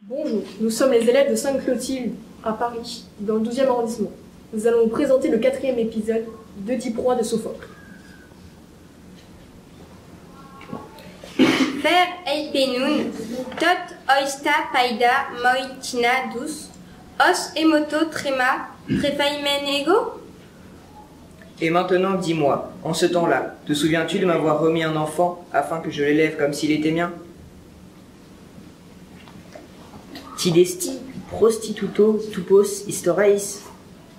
Bonjour, nous sommes les élèves de Sainte-Clotilde, à Paris, dans le 12e arrondissement. Nous allons vous présenter le 4e épisode d'Oedipe Roi de Sophocle. Fer eipenun, tot oista paida moitina dus, os emoto trema, trefaimen ego? Et maintenant, dis-moi, en ce temps-là, te souviens-tu de m'avoir remis un enfant afin que je l'élève comme s'il était mien? Tidesti, prostituto, tupos, historeis.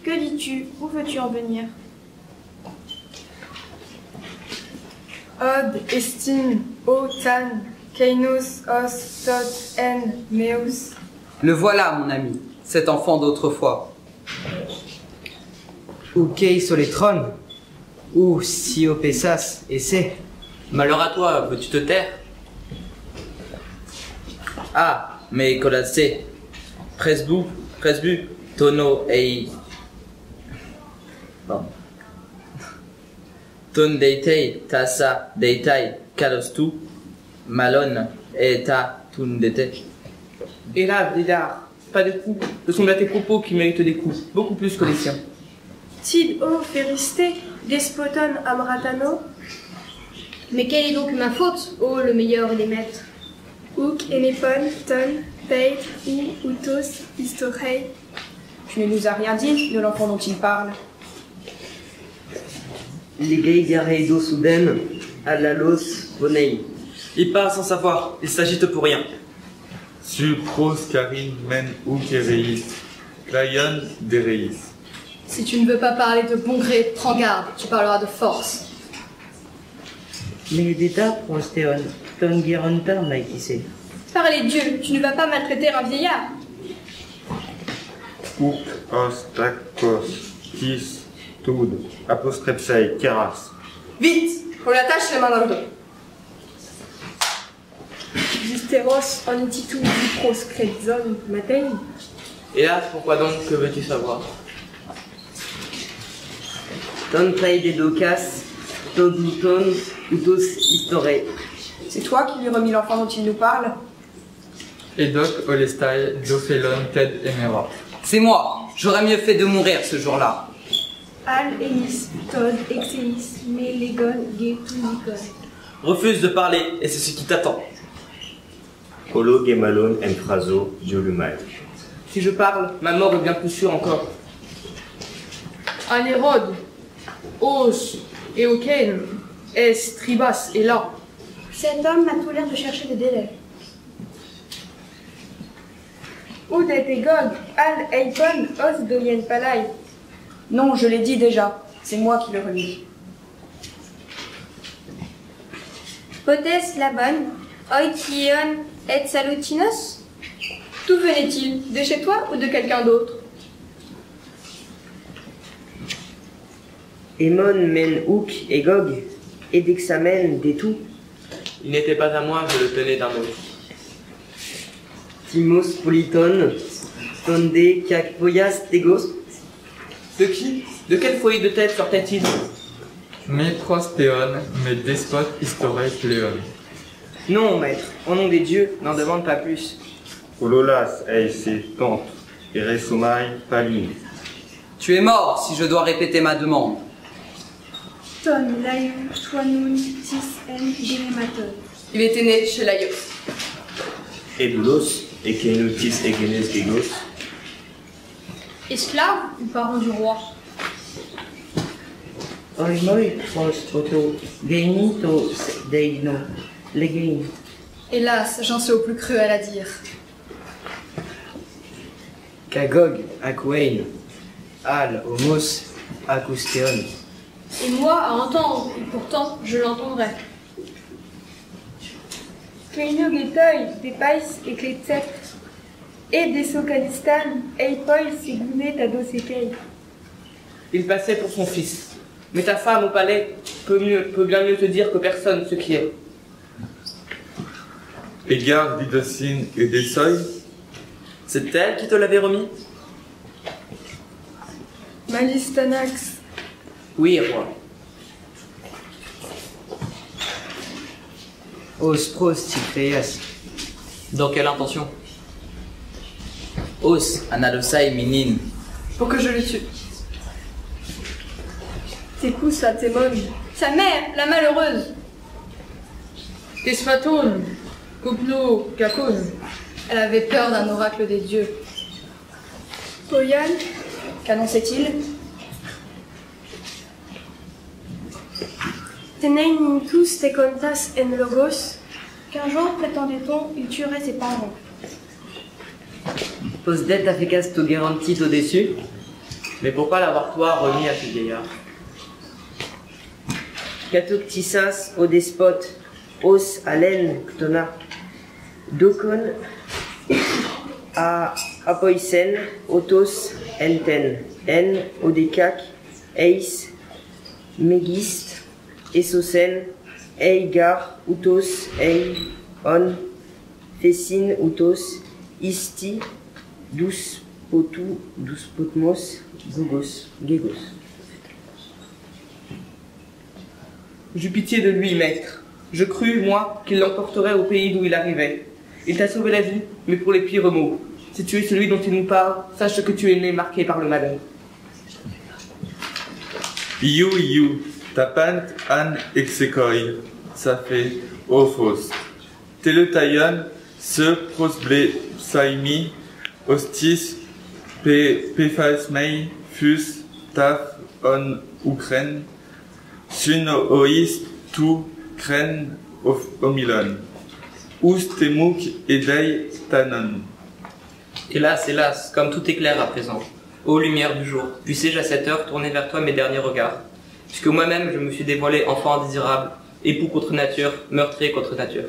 Que dis-tu? Où veux-tu en venir? Od estin, o tan, kainos, os, tot, en, meus. Le voilà, mon ami, cet enfant d'autrefois. Ou kei soletron, ou siopesas, esse. Malheur à toi, veux-tu te taire? Ah, mais colasse, presbu, tono ei. Bon. Ton deitei, tassa, deitai, calostu, malone, et ta tun dete. Et là, Villard, pas de coups. Ce sont là tes propos qui méritent des coups, beaucoup plus que les siens. Tid o feriste, despoton amratano. Mais quelle est donc ma faute, ô le meilleur des maîtres? Houk, enepon, ton, peit, ou, utos, historei. Tu ne nous as rien dit de l'enfant dont il parle. Ligei gareido suden, alalos, bonei. Il parle sans savoir, il s'agite pour rien. Supros carin men ukereis, claion dereis. Si tu ne veux pas parler de bon gré, prends garde, tu parleras de force. Medeta prostéon, ton gironta maïtissé. Par les dieux, tu ne vas pas maltraiter un vieillard. Oup, os, tacos, tis, tud, apostrepsei, keras. Vite, on l'attache les mains dans le dos. Justeros, antitu, dipros, cretzon, matei. Hélas, pourquoi donc? Que veux-tu savoir? Ton play de docas, toduton, utos, historei. C'est toi qui lui remis l'enfant dont il nous parle? Edoc olestai, dophelon, ted emera. C'est moi, j'aurais mieux fait de mourir ce jour-là. Al, enis, tod, exeis, melegon, getunikon. Refuse de parler, et c'est ce qui t'attend. Holo gemalon en phraso, diolumai. Si je parle, ma mort est bien plus sûre encore. Anérode, os, eoken, es, tribas, et là. Cet homme a tout l'air de chercher des délais. Oud et Gog, al, eipon, os, dolien palai. Non, je l'ai dit déjà. C'est moi qui le remis. Potes labon, oition et salutinos? D'où venait-il? De chez toi ou de quelqu'un d'autre? Emon men houk et gog, edexamen des tout. Il n'était pas à moi, je le tenais d'un autre. Timos politon, tonde kakpoyas tegos. De qui? De quel foyer de tête sortait-il? Me prostéon, me despote historei pléon. Non, maître, au nom des dieux, n'en demande pas plus. Hololas eise tante, eresomai palin. Tu es mort si je dois répéter ma demande. Ton, laiu, toinun, tis, en, genematon. Il était né chez Laios. Edulos, ekenutis egenes gegos. Esclave ou parent du roi? Oimoi pros auto, genito deino, legein. Hélas, j'en suis au plus cruel à dire. Kagog, aquain, al, homos, acoustéon. Et moi à entendre, et pourtant je l'entendrai. Keino getoi, des pais et clétzet. Et des socanistan, eipoi, sigune, tadosekei. Il passait pour son fils. Mais ta femme au palais peut bien mieux te dire que personne ce qui est. Egar didosin et desoi. C'est elle qui te l'avait remis? Malistanax. Oui, roi. Os pros ticreas. Dans quelle intention? Os, analosai minin. Pour que je le tue. Tekus Atemon. Sa mère, la malheureuse. Tesfaton, Kopno, Kakon. Elle avait peur d'un oracle des dieux. Toyan. Qu'annonçait-il? Teneinintus Tecontas en Logos. Qu'un jour, prétendait-on, il tuerait ses parents. Posdet afficas to garantit au-dessus. Mais pourquoi l'avoir toi remis à ce vieillard? Catoctissas au despote, os alen ctona, docon a apoisen, autos enten, en odecac, eis, megist, esosen, eigar, utos, ei, on, fessin, utos, isti, douce potu, douce potmos, gogos, gegos. J'eus pitié de lui, maître. Je crus, moi, qu'il l'emporterait au pays d'où il arrivait. Il t'a sauvé la vie, mais pour les pires maux. Si tu es celui dont il nous parle, sache que tu es né marqué par le malheur. Iu, tapant an exekoi, ça fait ophos. Teletaion, se prosble saimi, hostis, pefasmei, fus, taf, on, ukren, sun ois, tu, kren, omilon. Ous temuk edei tanon. Hélas, hélas, comme tout est clair à présent. Ô lumière du jour, puissé-je à cette heure tourner vers toi mes derniers regards, puisque moi-même je me suis dévoilé enfant indésirable, époux contre nature, meurtrier contre nature.